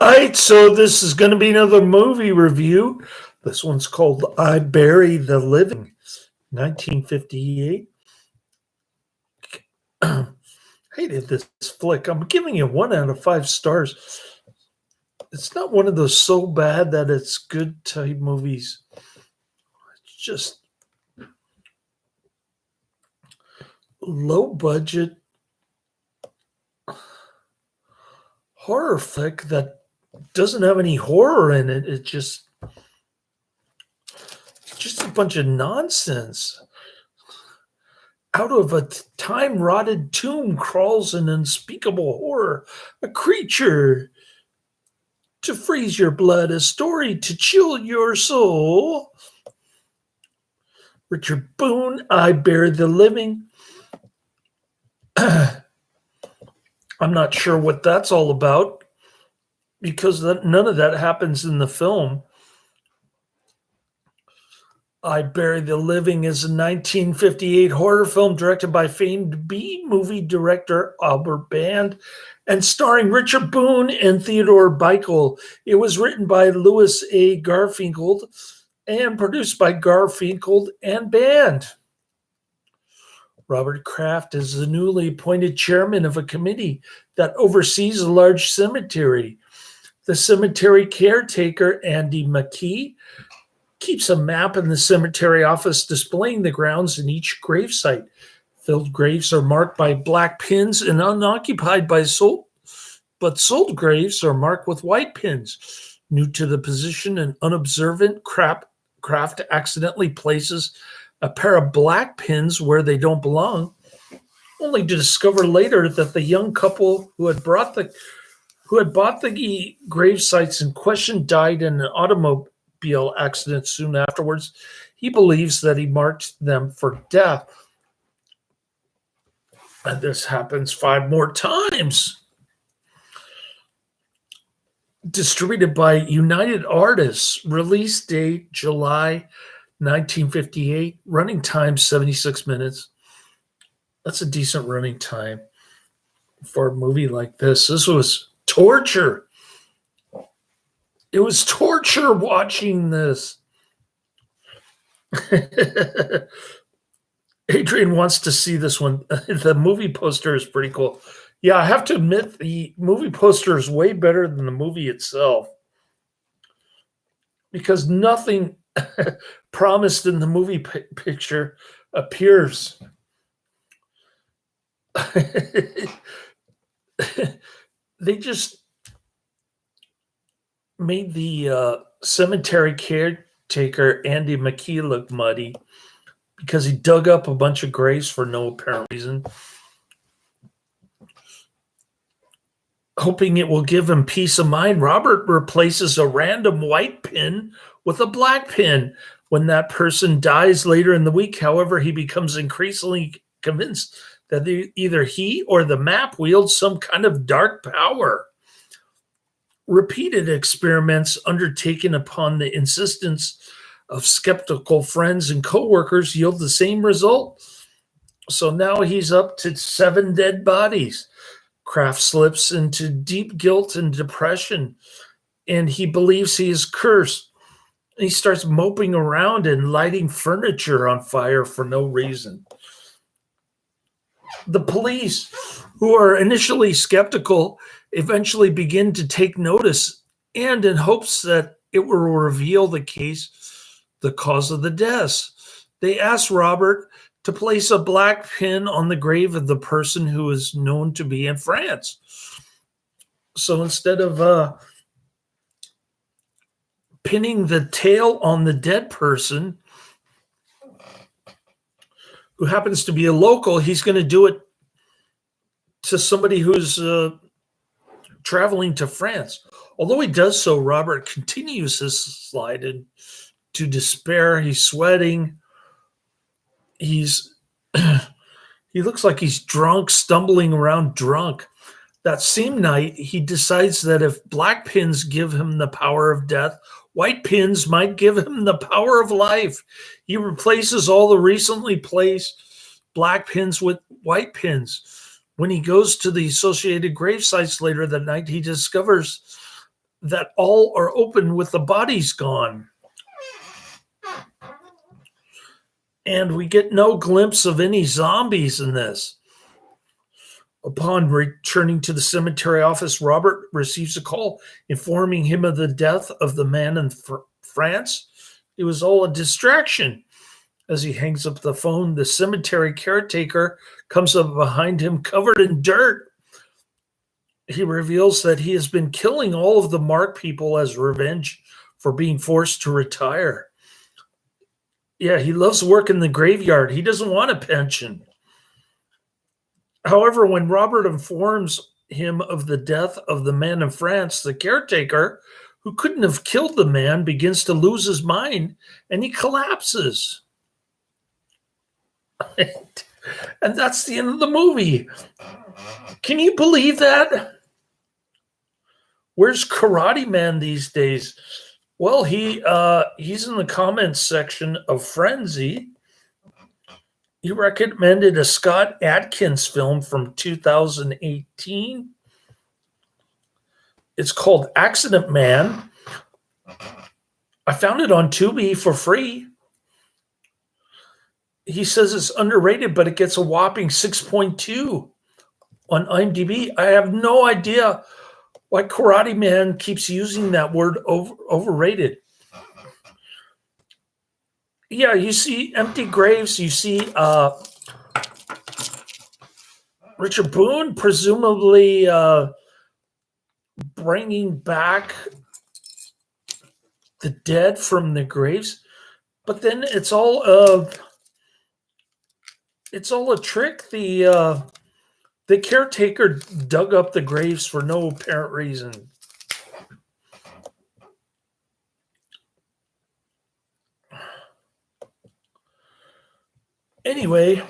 All right, so this is going to be another movie review. This one's called I Bury the Living, 1958. Hated this flick. I'm giving it 1 out of 5 stars. It's not one of those so bad that it's good type movies. It's just low budget horror flick that doesn't have any horror in it. It's just a bunch of nonsense. Out of a time-rotted tomb crawls an unspeakable horror, a creature to freeze your blood, a story to chill your soul. Richard Boone, I Bury the Living. I'm not sure what that's all about because none of that happens in the film. I Bury the Living is a 1958 horror film directed by famed B-movie director Albert Band and starring Richard Boone and Theodore Bickel. It was written by Louis A. Garfinkel and produced by Garfinkel and Band. Robert Kraft is the newly appointed chairman of a committee that oversees a large cemetery. The cemetery caretaker, Andy McKee, keeps a map in the cemetery office displaying the grounds in each gravesite. Filled graves are marked by black pins and unoccupied by sold graves are marked with white pins. New to the position, an unobservant Kraft accidentally places a pair of black pins where they don't belong, only to discover later that the young couple who had bought the grave sites in question died in an automobile accident soon afterwards. He believes that he marked them for death. And this happens 5 more times. Distributed by United Artists. Release date July 1958. Running time 76 minutes. That's a decent running time for a movie like this. This was torture. It was torture watching this. Adrian wants to see this one. The movie poster is pretty cool. Yeah, I have to admit the movie poster is way better than the movie itself because nothing promised in the movie picture appears. They just made the cemetery caretaker, Andy McKee, look muddy because he dug up a bunch of graves for no apparent reason, hoping it will give him peace of mind. Robert replaces a random white pin with a black pin. When that person dies later in the week, however, he becomes increasingly convinced that either he or the map wields some kind of dark power. Repeated experiments undertaken upon the insistence of skeptical friends and coworkers yield the same result. So now he's up to 7 dead bodies. Kraft slips into deep guilt and depression, and he believes he is cursed. He starts moping around and lighting furniture on fire for no reason. The police, who are initially skeptical, eventually begin to take notice, and in hopes that it will reveal the cause of the deaths, they ask Robert to place a black pin on the grave of the person who is known to be in France. So instead of pinning the tail on the dead person, who happens to be a local, he's going to do it to somebody who's traveling to France. Although he does so, Robert continues his slide into despair. He's sweating. He looks like he's drunk, stumbling around drunk. That same night, he decides that if black pins give him the power of death, white pins might give him the power of life. He replaces all the recently placed black pins with white pins. When he goes to the associated grave sites later that night, he discovers that all are open with the bodies gone. And we get no glimpse of any zombies in this. Upon returning to the cemetery office, Robert receives a call informing him of the death of the man in France. It was all a distraction. As he hangs up the phone, the cemetery caretaker comes up behind him covered in dirt. He reveals that he has been killing all of the Mark people as revenge for being forced to retire. Yeah, he loves working the graveyard. He doesn't want a pension. However, when Robert informs him of the death of the man in France, the caretaker, who couldn't have killed the man, begins to lose his mind and he collapses. And that's the end of the movie. Can you believe that? Where's Karate Man these days? Well, he's in the comments section of Frenzy. He recommended a Scott Adkins film from 2018. It's called Accident Man. I found it on Tubi for free. He says it's underrated, but it gets a whopping 6.2 on IMDb. I have no idea why Karate Man keeps using that word overrated. Yeah, you see empty graves. You see Richard Boone presumably bringing back the dead from the graves, but then it's all a trick. The caretaker dug up the graves for no apparent reason. Anyway,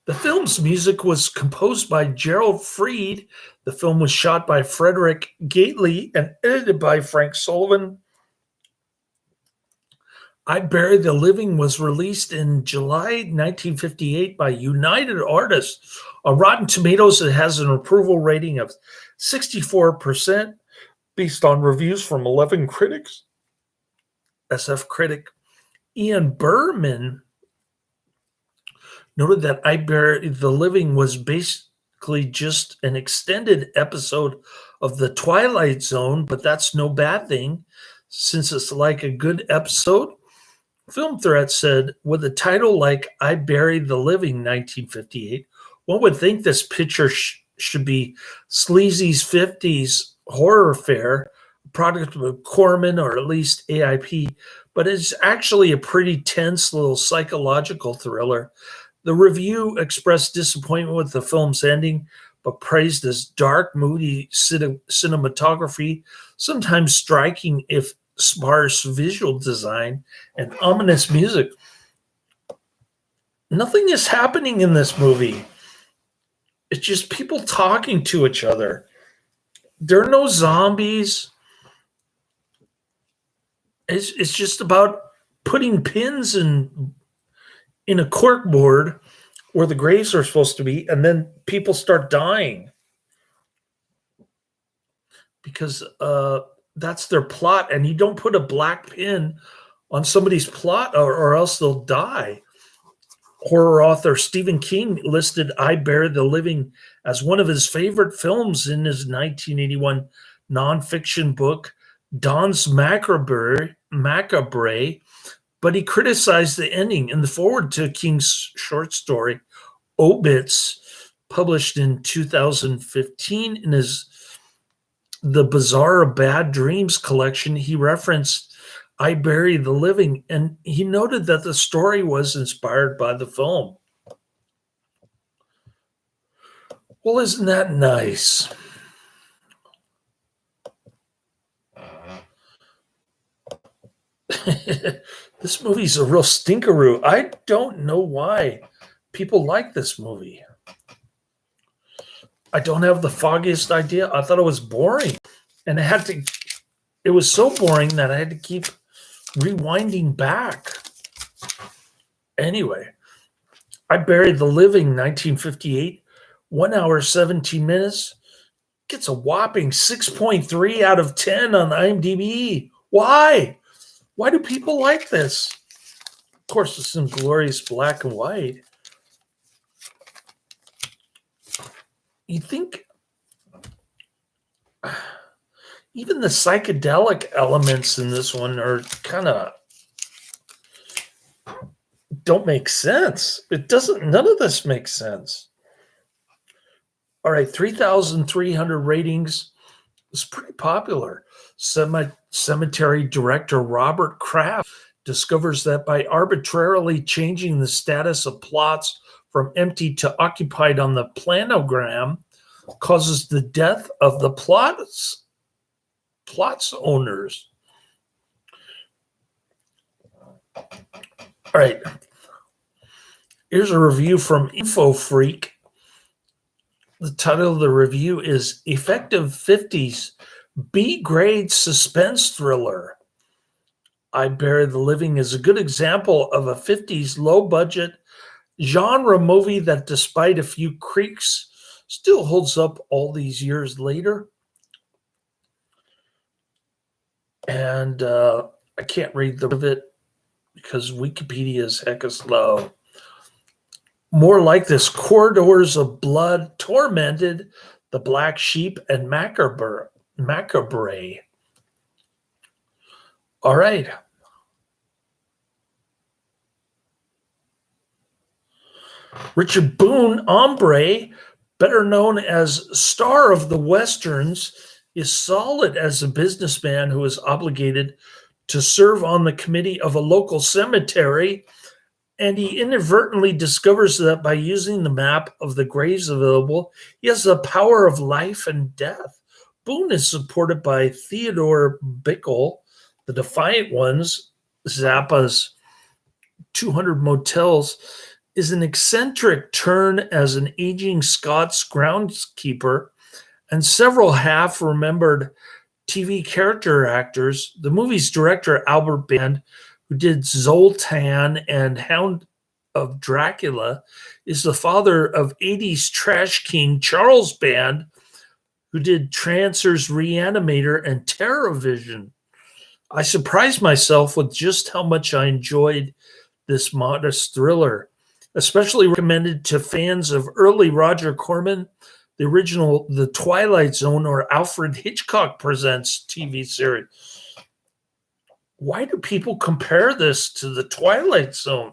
the film's music was composed by Gerald Fried. The film was shot by Frederick Gately and edited by Frank Sullivan. I Bury the Living was released in July 1958 by United Artists. On Rotten Tomatoes, it has an approval rating of 64% based on reviews from 11 critics. SF critic Ian Berman noted that I Bury the Living was basically just an extended episode of The Twilight Zone, but that's no bad thing since it's like a good episode. Film Threat said, with a title like I Buried the Living 1958, one would think this picture should be Sleazy's 50s horror fare, a product of Corman or at least AIP, but it's actually a pretty tense little psychological thriller. The review expressed disappointment with the film's ending, but praised its dark, moody cinematography, sometimes striking if sparse visual design, and ominous music. Nothing is happening in this movie. It's just people talking to each other. There are no zombies. It's just about putting pins in a corkboard where the graves are supposed to be, and then people start dying because that's their plot, and you don't put a black pin on somebody's plot or else they'll die. Horror author Stephen King listed I Bury the Living as one of his favorite films in his 1981 nonfiction book, Don's Macabre, but he criticized the ending. In the foreword to King's short story, Obits, published in 2015 in his The Bizarre Bad Dreams collection, he referenced I Bury the Living, and he noted that the story was inspired by the film. Well, isn't that nice? This movie's a real stinkeroo. I don't know why people like this movie. I don't have the foggiest idea. I thought it was boring. And it was so boring that I had to keep rewinding back. Anyway, I Buried the Living, 1958, 1 hour, 17 minutes. Gets a whopping 6.3 out of 10 on IMDb. Why? Why do people like this? Of course, it's in glorious black and white. You think even the psychedelic elements in this one are kind of don't make sense. None of this makes sense. All right, 3,300 ratings. It's pretty popular. Cemetery director Robert Kraft discovers that by arbitrarily changing the status of plots from empty to occupied on the planogram causes the death of the plots owners. All right. Here's a review from InfoFreak. The title of the review is Effective 50s B-grade suspense thriller. I Bury the Living is a good example of a 50s low-budget genre movie that, despite a few creaks, still holds up all these years later. And I can't read the of it because Wikipedia is hecka slow. More like this: Corridors of Blood, Tormented, The Black Sheep, and Macabre. All right. Richard Boone, Hombre, better known as star of the Westerns, is solid as a businessman who is obligated to serve on the committee of a local cemetery, and he inadvertently discovers that by using the map of the graves available, he has the power of life and death. Boone is supported by Theodore Bickle, the Defiant Ones, Zappa's 200 Motels, is an eccentric turn as an aging Scots groundskeeper, and several half-remembered TV character actors. The movie's director, Albert Band, who did Zoltan and Hound of Dracula, is the father of 80s trash king Charles Band, who did Trancers, Reanimator, and TerrorVision. I surprised myself with just how much I enjoyed this modest thriller, especially recommended to fans of early Roger Corman, the original The Twilight Zone, or Alfred Hitchcock Presents TV series. Why do people compare this to The Twilight Zone?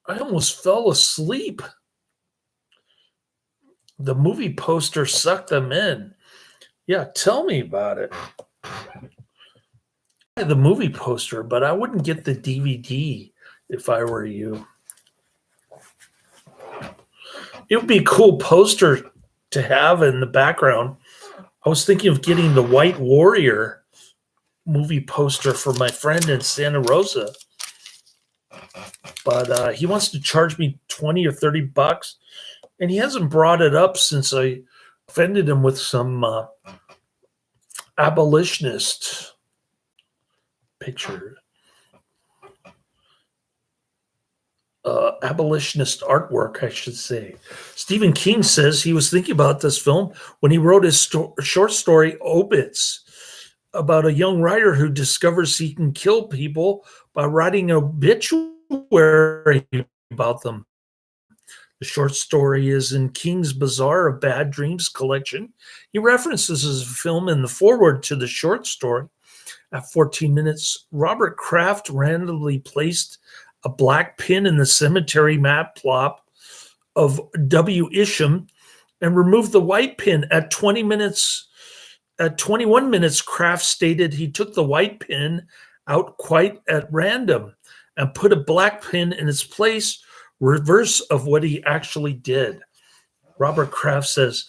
I almost fell asleep. The movie poster sucked them in. Yeah, tell me about it. The movie poster, but I wouldn't get the DVD if I were you. It would be a cool poster to have in the background. I was thinking of getting the White Warrior movie poster for my friend in Santa Rosa, but he wants to charge me $20 or $30, and he hasn't brought it up since I offended him with some abolitionist picture, abolitionist artwork, I should say. Stephen King says he was thinking about this film when he wrote his short story Obits, about a young writer who discovers he can kill people by writing an obituary about them. The short story is in King's Bazaar of Bad Dreams collection. He references his film in the foreword to the short story. At 14 minutes, Robert Kraft randomly placed a black pin in the cemetery map plot of W. Isham and removed the white pin. At 21 minutes, Kraft stated he took the white pin out quite at random and put a black pin in its place, reverse of what he actually did. Robert Kraft says,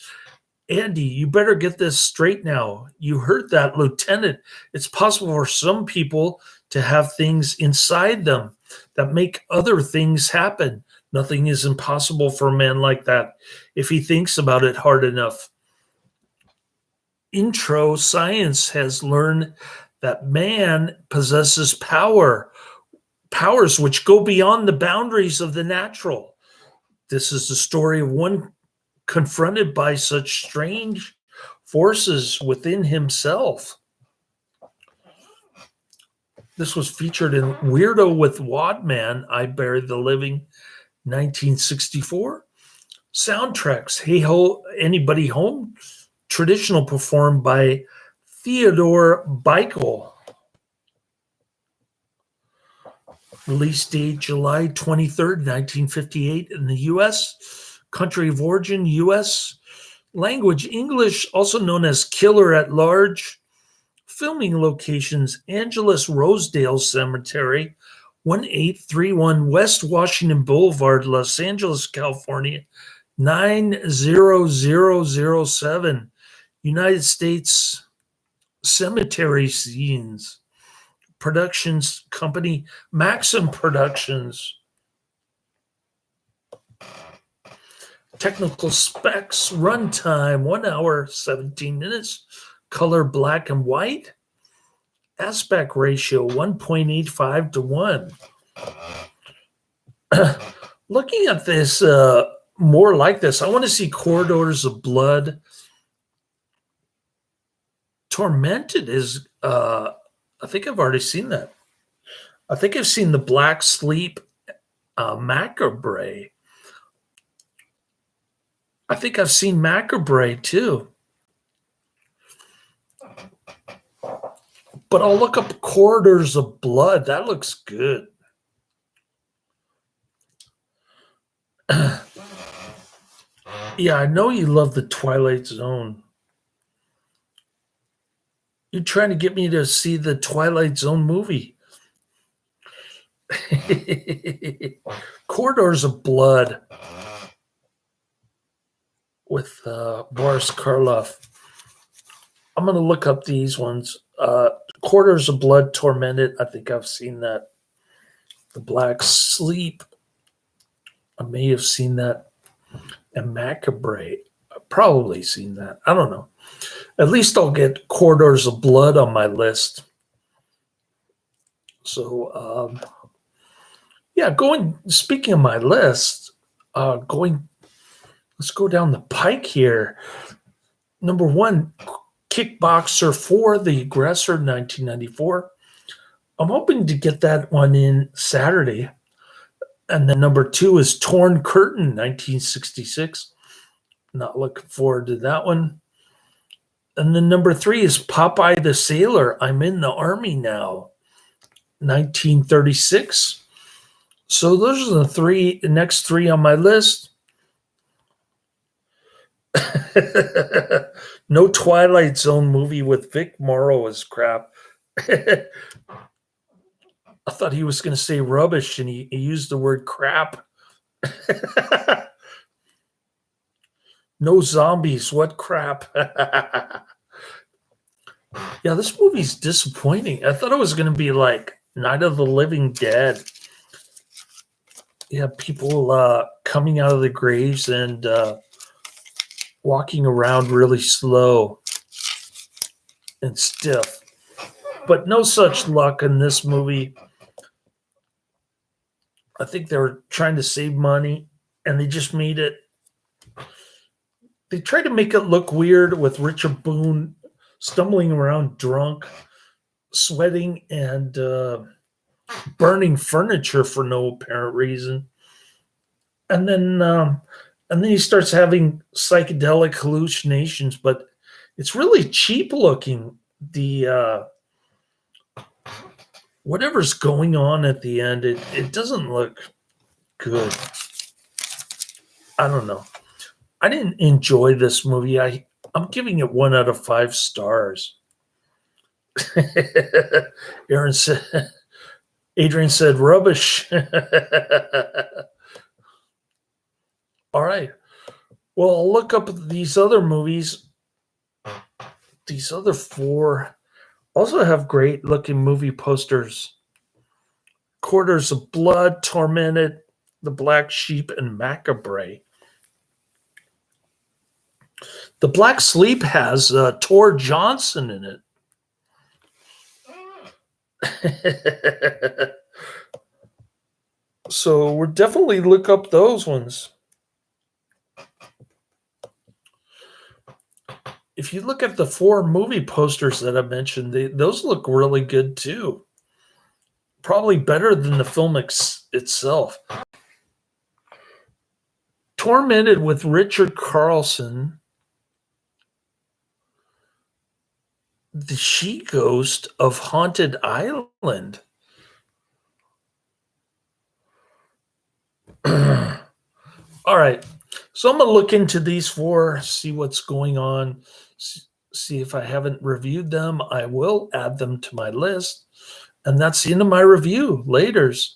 Andy, you better get this straight now. You heard that, Lieutenant. It's possible for some people to have things inside them that make other things happen. Nothing is impossible for a man like that if he thinks about it hard enough. Intro science has learned that man possesses powers which go beyond the boundaries of the natural. This is the story of one confronted by such strange forces within himself. This was featured in Weirdo with Wadman, I Bury the Living, 1964. Soundtracks, Hey Ho, Anybody Home? Traditional, performed by Theodore Beichel. Release date July 23rd, 1958 in the U.S. Country of origin, U.S. Language, English, also known as Killer at Large. Filming locations, Angeles Rosedale Cemetery, 1831 West Washington Boulevard, Los Angeles, California, 90007. United States Cemetery Scenes. Productions company, Maxim Productions. Technical specs, runtime, 1 hour, 17 minutes. Color, black and white. Aspect ratio, 1.85 to 1. Looking at this, more like this, I want to see Corridors of Blood. Tormented is, I think I've already seen that. I think I've seen The Black Sleep, Macabre. I think I've seen Macabre too. But I'll look up Corridors of Blood. That looks good. Yeah, I know you love the Twilight Zone. You're trying to get me to see the Twilight Zone movie. Corridors of Blood with Boris Karloff. I'm going to look up these ones. Corridors of Blood, Tormented. I think I've seen that. The Black Sleep. I may have seen that. And Macabre. I've probably seen that. I don't know. At least I'll get Corridors of Blood on my list. So, speaking of my list, let's go down the pike here. Number 1, Kickboxer 4, The Aggressor, 1994. I'm hoping to get that one in Saturday. And then number 2 is Torn Curtain, 1966. Not looking forward to that one. And then number 3 is Popeye the Sailor, I'm in the Army Now, 1936. So those are the next three on my list. No Twilight Zone movie with Vic Morrow is crap. I thought he was going to say rubbish, and he used the word crap. No zombies, what crap. Yeah, this movie's disappointing. I thought it was going to be like Night of the Living Dead. Yeah, people coming out of the graves and walking around really slow and stiff. But no such luck in this movie. I think they were trying to save money, and they just made it. They tried to make it look weird with Richard Boone stumbling around drunk, sweating, and burning furniture for no apparent reason. And then he starts having psychedelic hallucinations, but it's really cheap looking. The whatever's going on at the end, it doesn't look good. I don't know. I didn't enjoy this movie. I'm giving it 1 out of 5 stars. Adrian said rubbish. All right. Well, I'll look up these other movies. These other 4 also have great looking movie posters. Corridors of Blood, Tormented, The Black Sheep, and Macabre. The Black Sleep has Tor Johnson in it. So we'll definitely look up those ones. if you look at the 4 movie posters that I mentioned, those look really good too. Probably better than the film itself. Tormented with Richard Carlson, the she-ghost of Haunted Island. All right. So I'm going to look into these 4, see what's going on, see if I haven't reviewed them. I will add them to my list. And that's the end of my review. Laters.